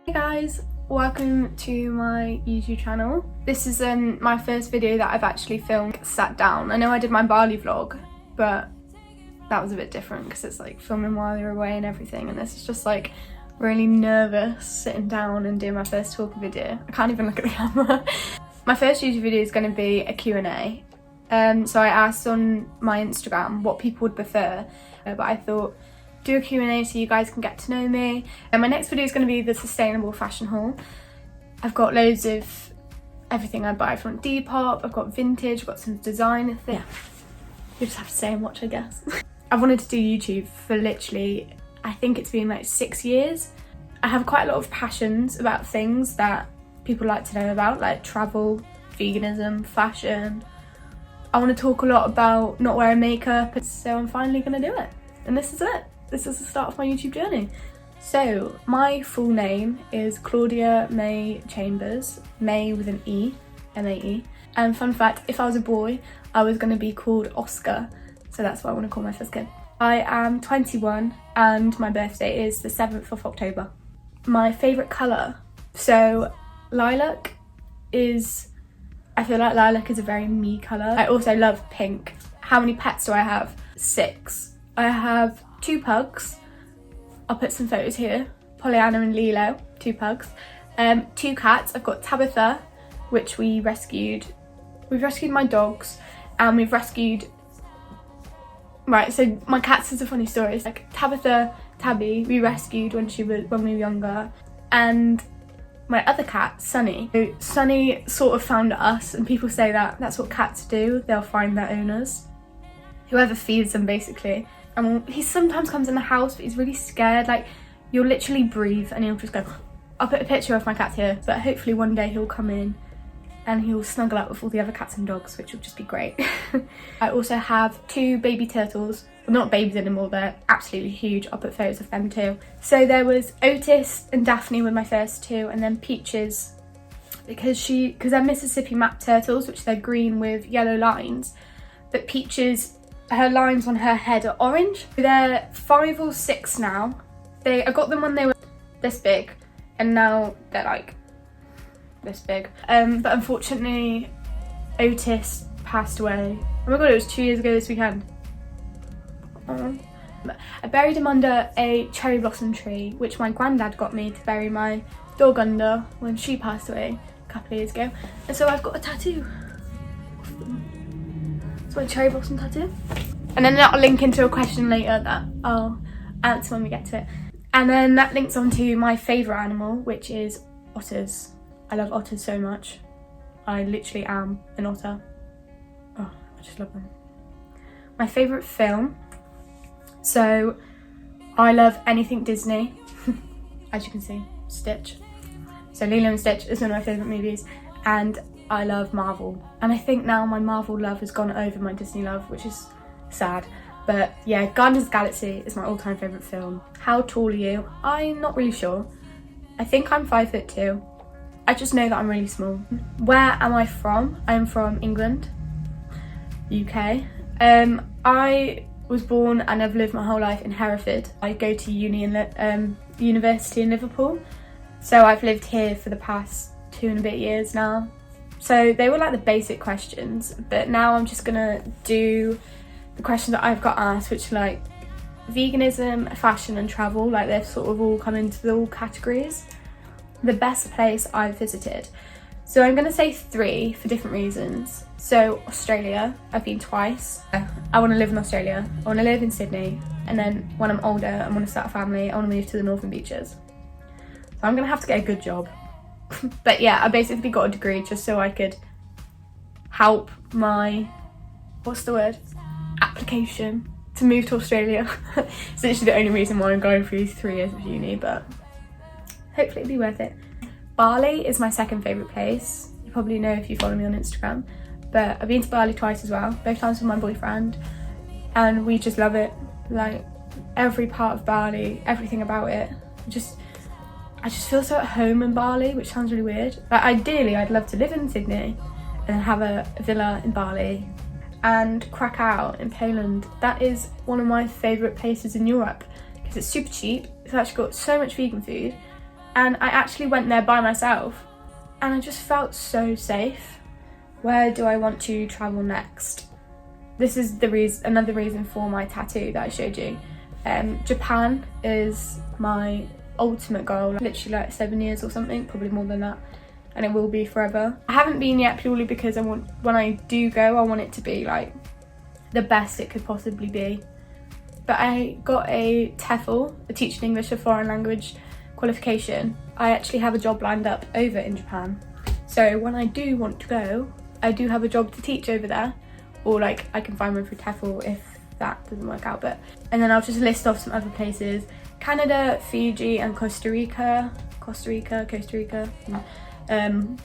Hey guys, welcome to my YouTube channel. This is my first video that I've actually filmed sat down. I know I did my Bali vlog, but that was a bit different because it's like filming while you're away and everything, and this is just like really nervous sitting down and doing my first talk video. I can't even look at the camera. My first YouTube video is going to be a Q&A. So I asked on my Instagram what people would prefer, but I thought do a Q&A so you guys can get to know me. And my next video is going to be the sustainable fashion haul. I've got loads of everything I buy from Depop, I've got vintage, I've got some designer things. Yeah. You just have to stay and watch, I guess. I've wanted to do YouTube for literally, I think it's been like 6 years. I have quite a lot of passions about things that people like to know about, like travel, veganism, fashion. I want to talk a lot about not wearing makeup, so I'm finally going to do it. And this is it. This is the start of my YouTube journey. So my full name is Claudia May Chambers, May with an E, M-A-E. And fun fact, if I was a boy, I was going to be called Oscar, so that's what I want to call my first kid. I am 21 and my birthday is the 7th of October. My favourite colour, so lilac is, I feel like lilac is a very me colour. I also love pink. How many pets do I have? 6. I have 2 pugs. I'll put some photos here. Pollyanna and Lilo, 2 pugs. 2 cats. I've got Tabitha, which we rescued. We've rescued my dogs, and we've rescued. Right, so my cats is a funny story. It's like Tabitha, Tabby, we rescued when we were younger, and my other cat, Sunny. So Sunny sort of found us, and people say that that's what cats do. They'll find their owners, whoever feeds them, basically. And he sometimes comes in the house, but he's really scared. Like, you'll literally breathe and he'll just go. I'll put a picture of my cat here, but hopefully one day he'll come in and he'll snuggle up with all the other cats and dogs, which will just be great. I also have 2 baby turtles. Well, not babies anymore, they're absolutely huge. I'll put photos of them too. So there was Otis and Daphne were my first 2, and then Peaches, because they're Mississippi map turtles, which they're green with yellow lines, but Peaches, her lines on her head are orange. They're 5 or 6 now. I got them when they were this big, and now they're like this big. But unfortunately, Otis passed away. Oh my god, it was 2 years ago this weekend. I buried him under a cherry blossom tree, which my granddad got me to bury my dog under when she passed away a couple of years ago. And so I've got a tattoo. It's my cherry blossom tattoo. And then that'll link into a question later that I'll answer when we get to it. And then that links onto my favourite animal, which is otters. I love otters so much. I literally am an otter. Oh, I just love them. My favourite film. So I love anything Disney. As you can see, Stitch. So Lilo and Stitch is one of my favourite movies. And I love Marvel. And I think now my Marvel love has gone over my Disney love, which is sad. But yeah, Guardians of the Galaxy is my all-time favourite film. How tall are you? I'm not really sure. I think I'm 5'2". I just know that I'm really small. Where am I from? I'm from England, UK. I was born and I've lived my whole life in Hereford. I go to university in Liverpool. So I've lived here for the past 2 and a bit years now. So they were like the basic questions, but now I'm just gonna do the questions that I've got asked, which are like veganism, fashion and travel. Like they've sort of all come into the all categories. The best place I've visited. So I'm gonna say 3 for different reasons. So Australia, I've been twice. I wanna live in Australia. I wanna live in Sydney. And then when I'm older, I wanna start a family. I wanna move to the Northern Beaches. So I'm gonna have to get a good job. But yeah, I basically got a degree just so I could help my, what's the word? Application to move to Australia. It's literally the only reason why I'm going through these 3 years of uni, but hopefully it'll be worth it. Bali is my second favourite place. You probably know if you follow me on Instagram, but I've been to Bali twice as well, both times with my boyfriend, and we just love it. Like every part of Bali, everything about it. I just feel so at home in Bali, which sounds really weird. But ideally, I'd love to live in Sydney and have a villa in Bali. And Krakow in Poland. That is one of my favourite places in Europe because it's super cheap. It's actually got so much vegan food and I actually went there by myself and I just felt so safe. Where do I want to travel next? This is another reason for my tattoo that I showed you. Japan is my ultimate goal, literally like 7 years or something, probably more than that, and it will be forever. I haven't been yet purely because when I do go, I want it to be like the best it could possibly be. But I got a TEFL, a Teaching English a Foreign Language qualification. I actually have a job lined up over in Japan. So when I do want to go, I do have a job to teach over there, or like I can find one for TEFL if that doesn't work out. And then I'll just list off some other places: Canada, Fiji, and Costa Rica. They're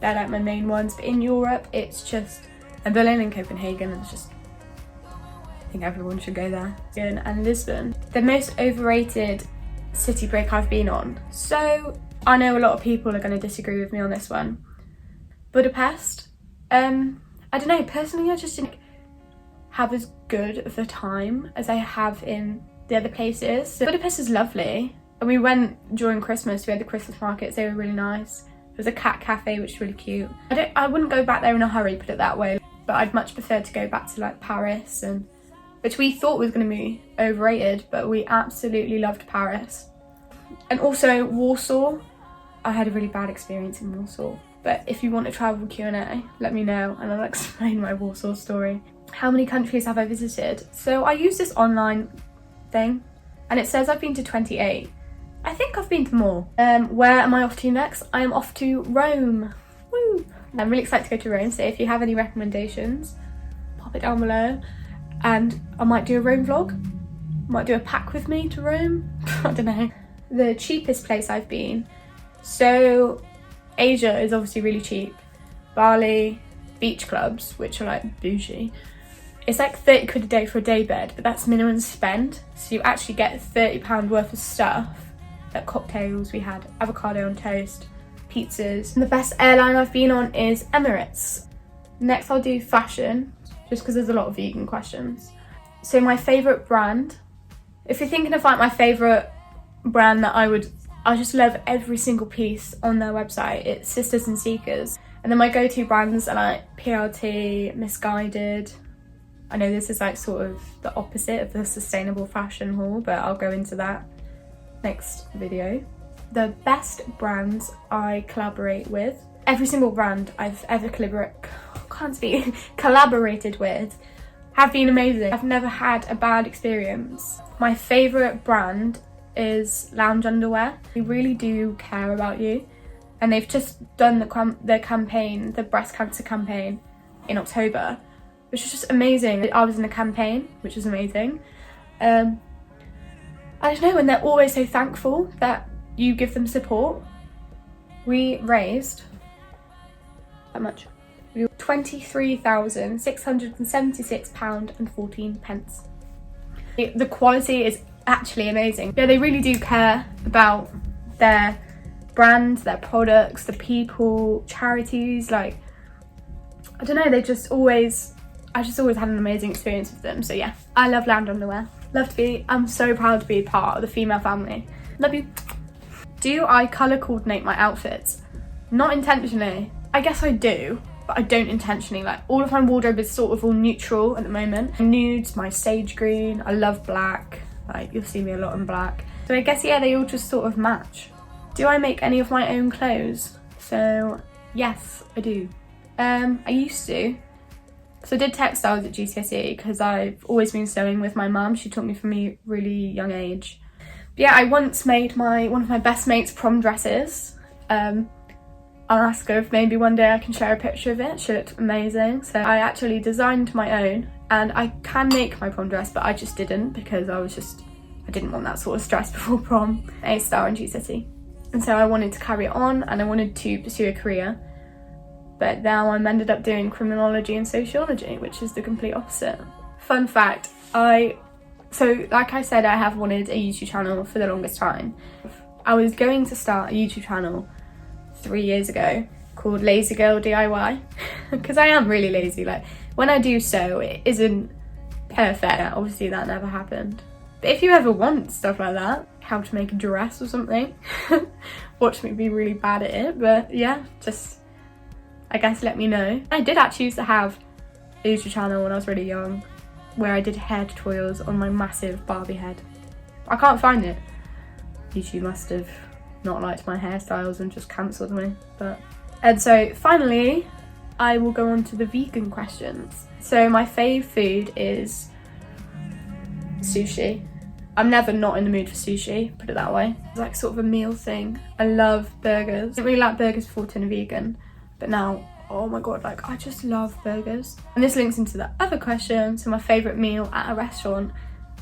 like my main ones. But in Europe, it's just Berlin and Copenhagen. It's just, I think everyone should go there. And Lisbon. The most overrated city break I've been on. So I know a lot of people are going to disagree with me on this one. Budapest. I don't know, personally I just didn't have as good of a time as I have in the other places. So Budapest is lovely, and we went during Christmas. We had the Christmas markets, they were really nice. There was a cat cafe which is really cute. I wouldn't go back there in a hurry, put it that way, but I'd much prefer to go back to like Paris, which we thought was going to be overrated, but we absolutely loved Paris. And also Warsaw. I had a really bad experience in Warsaw. But if you want a travel Q&A, let me know and I'll explain my Warsaw story. How many countries have I visited? So I use this online thing and it says I've been to 28. I think I've been to more. Where am I off to next? I am off to Rome. Woo! I'm really excited to go to Rome, so if you have any recommendations, pop it down below. And I might do a Rome vlog. Might do a pack with me to Rome. I don't know. The cheapest place I've been. So Asia is obviously really cheap. Bali, beach clubs, which are like bougie. It's like 30 quid a day for a day bed, but that's minimum spend. So you actually get £30 worth of stuff. Like cocktails, we had avocado on toast, pizzas. And the best airline I've been on is Emirates. Next I'll do fashion, just because there's a lot of vegan questions. So my favourite brand, if you're thinking of like my favourite brand that I just love every single piece on their website, it's Sisters and Seekers. And then my go-to brands are like PLT, Misguided. I know this is like sort of the opposite of the sustainable fashion haul, but I'll go into that next video. The best brands I collaborate with, every single brand I've ever collaborated with have been amazing. I've never had a bad experience. My favourite brand is Lounge Underwear. They really do care about you, and they've just done the campaign, the breast cancer campaign in October, which is just amazing. I was in a campaign, which is amazing. I don't know, and they're always so thankful that you give them support. We raised that much, £23,676.14. The quality is actually amazing. Yeah, they really do care about their brand, their products, the people, charities. Like, I don't know, I just always had an amazing experience with them. So yeah, I love Lounge Underwear. I'm so proud to be part of the female family. Love you. Do I colour coordinate my outfits? Not intentionally. I guess I do, but I don't intentionally. Like, all of my wardrobe is sort of all neutral at the moment. Nudes, my sage green, I love black. Like, you'll see me a lot in black. So I guess, yeah, they all just sort of match. Do I make any of my own clothes? So yes, I do. I used to. So I did textiles at GCSE because I've always been sewing with my mum. She taught me from a really young age. But yeah, I once made one of my best mates' prom dresses. I'll ask her if maybe one day I can share a picture of it. She looked amazing. So I actually designed my own, and I can make my prom dress, but I just didn't because I didn't want that sort of stress before prom. A-star in GCSE. And so I wanted to carry it on and I wanted to pursue a career. But now I'm ended up doing criminology and sociology, which is the complete opposite. Fun fact, so like I said, I have wanted a YouTube channel for the longest time. I was going to start a YouTube channel 3 years ago called Lazy Girl DIY because I am really lazy. Like, when I do sew, it isn't perfect. Obviously that never happened. But if you ever want stuff like that, how to make a dress or something, watch me be really bad at it. But yeah, just, I guess let me know. I did actually used to have a YouTube channel when I was really young, where I did hair tutorials on my massive Barbie head. I can't find it. YouTube must have not liked my hairstyles and just cancelled me. And so finally, I will go on to the vegan questions. So my fave food is sushi. I'm never not in the mood for sushi, put it that way. It's like sort of a meal thing. I love burgers. I didn't really like burgers before turning vegan, but now, oh my god, like I just love burgers. And this links into the other question. So my favourite meal at a restaurant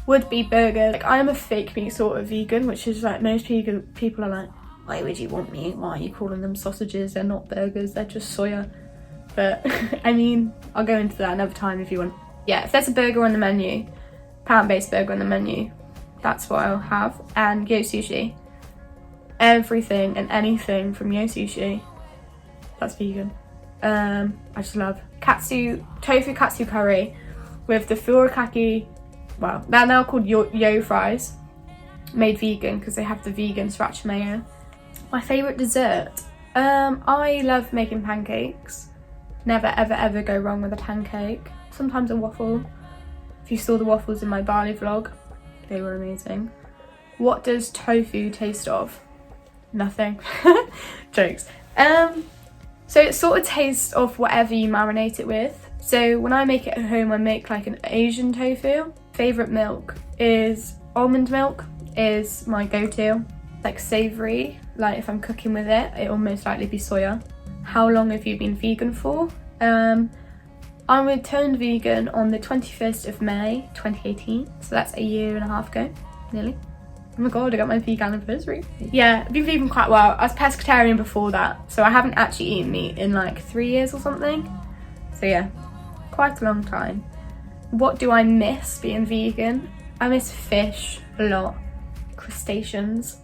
would be burgers. Like I am a fake meat sort of vegan, which is like most people are like, why would you want meat? Why are you calling them sausages? They're not burgers, they're just soya. But I mean, I'll go into that another time if you want. Yeah, if there's a burger on the menu, plant-based burger on the menu, that's what I'll have. And Yo Sushi. Everything and anything from Yo Sushi, that's vegan. I just love tofu katsu curry with the furikake, well, they're now called yo fries, made vegan because they have the vegan sriracha mayo. My favourite dessert, I love making pancakes. Never ever ever go wrong with a pancake. Sometimes a waffle. If you saw the waffles in my barley vlog, they were amazing. What does tofu taste of? Nothing. Jokes. So it sort of tastes of whatever you marinate it with. So when I make it at home, I make like an Asian tofu. Favourite milk is almond milk, is my go-to. Like savoury, like if I'm cooking with it, it'll most likely be soya. How long have you been vegan for? I turned vegan on the 21st of May 2018, so that's a year and a half ago, nearly. Oh my god, I got my vegan anniversary. Yeah, I've been vegan quite well. I was pescatarian before that, so I haven't actually eaten meat in like 3 years or something. So yeah, quite a long time. What do I miss being vegan? I miss fish a lot, crustaceans,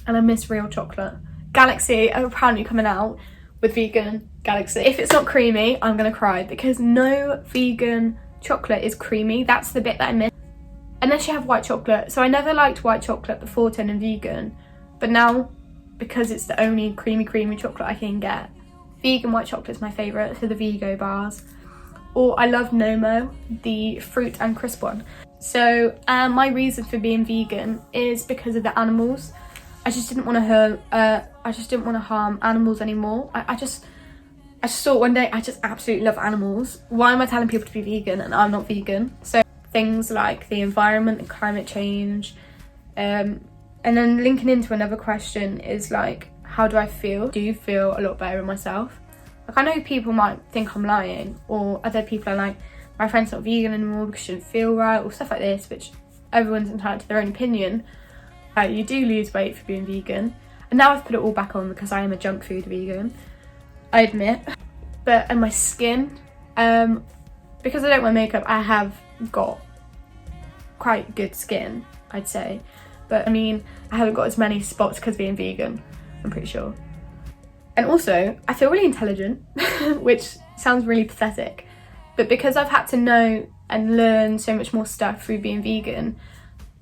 and I miss real chocolate. Galaxy are apparently coming out with vegan Galaxy. If it's not creamy, I'm gonna cry because no vegan chocolate is creamy. That's the bit that I miss. Unless you have white chocolate. So I never liked white chocolate before turning vegan, but now, because it's the only creamy chocolate I can get, vegan white chocolate is my favourite, so the Vego bars. Or I love Nomo, the fruit and crisp one. So my reason for being vegan is because of the animals. I just didn't want to harm animals anymore. I just thought one day I just absolutely love animals. Why am I telling people to be vegan and I'm not vegan? So things like the environment and climate change, and then linking into another question is like, how do I feel? Do you feel a lot better in myself? Like I know people might think I'm lying, or other people are like, my friend's not vegan anymore because she didn't feel right, or stuff like this, which everyone's entitled to their own opinion. You do lose weight for being vegan, and now I've put it all back on because I am a junk food vegan, I admit. And my skin, because I don't wear makeup, I have got quite good skin, I'd say. But I mean, I haven't got as many spots because being vegan, I'm pretty sure. And also, I feel really intelligent, which sounds really pathetic. But because I've had to know and learn so much more stuff through being vegan,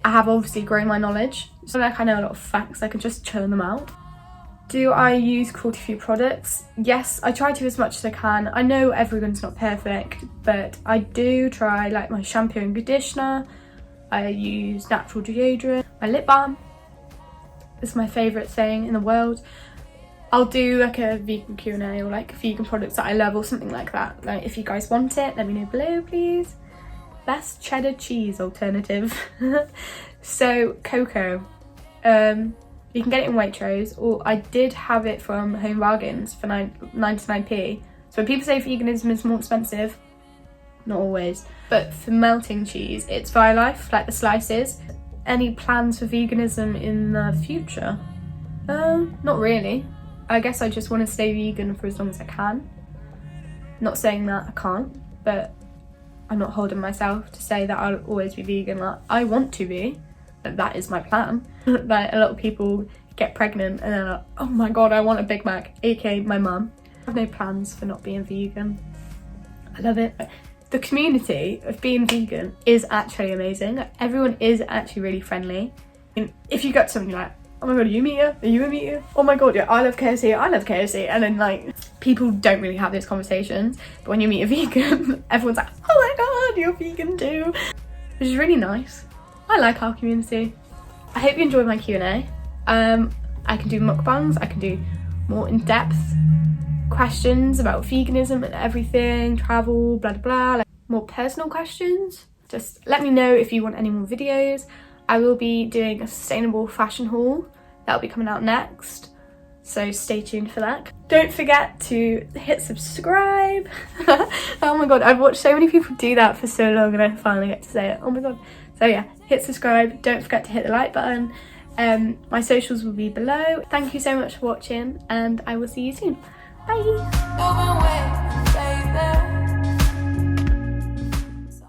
I have obviously grown my knowledge. So like I know a lot of facts, I can just churn them out. Do I use cruelty-free products? Yes, I try to as much as I can. I know everyone's not perfect, but I do try, like my shampoo and conditioner. I use natural deodorant. My lip balm is my favourite thing in the world. I'll do like a vegan Q&A or like vegan products that I love or something like that. Like if you guys want it, let me know below please. Best cheddar cheese alternative. So cocoa. You can get it in Waitrose, or I did have it from Home Bargains for 99p. So when people say veganism is more expensive, not always. But for melting cheese, it's Violife, like the slices. Any plans for veganism in the future? Not really. I guess I just want to stay vegan for as long as I can. Not saying that I can't, but I'm not holding myself to say that I'll always be vegan. Like, I want to be. That is my plan. Like a lot of people get pregnant and they're like, oh my god, I want a Big Mac, aka my mum. I have no plans for not being vegan. I love it. the community of being vegan is actually amazing. Everyone is actually really friendly. And if you get someone, you're like, oh my god, are you a meater? Are you a meater? Oh my god, yeah, I love KFC, I love KFC. And then like, people don't really have those conversations. But when you meet a vegan, everyone's like, oh my god, you're vegan too. Which is really nice. I like our community. I hope you enjoyed my Q&A. I can do mukbangs, I can do more in-depth questions about veganism and everything, travel, blah, blah, blah, like more personal questions. Just let me know if you want any more videos. I will be doing a sustainable fashion haul that'll be coming out next, so stay tuned for that. Don't forget to hit subscribe. Oh my god, I've watched so many people do that for so long and I finally get to say it. Oh my god. So yeah, hit subscribe, don't forget to hit the like button. My socials will be below. Thank you so much for watching and I will see you soon. Bye.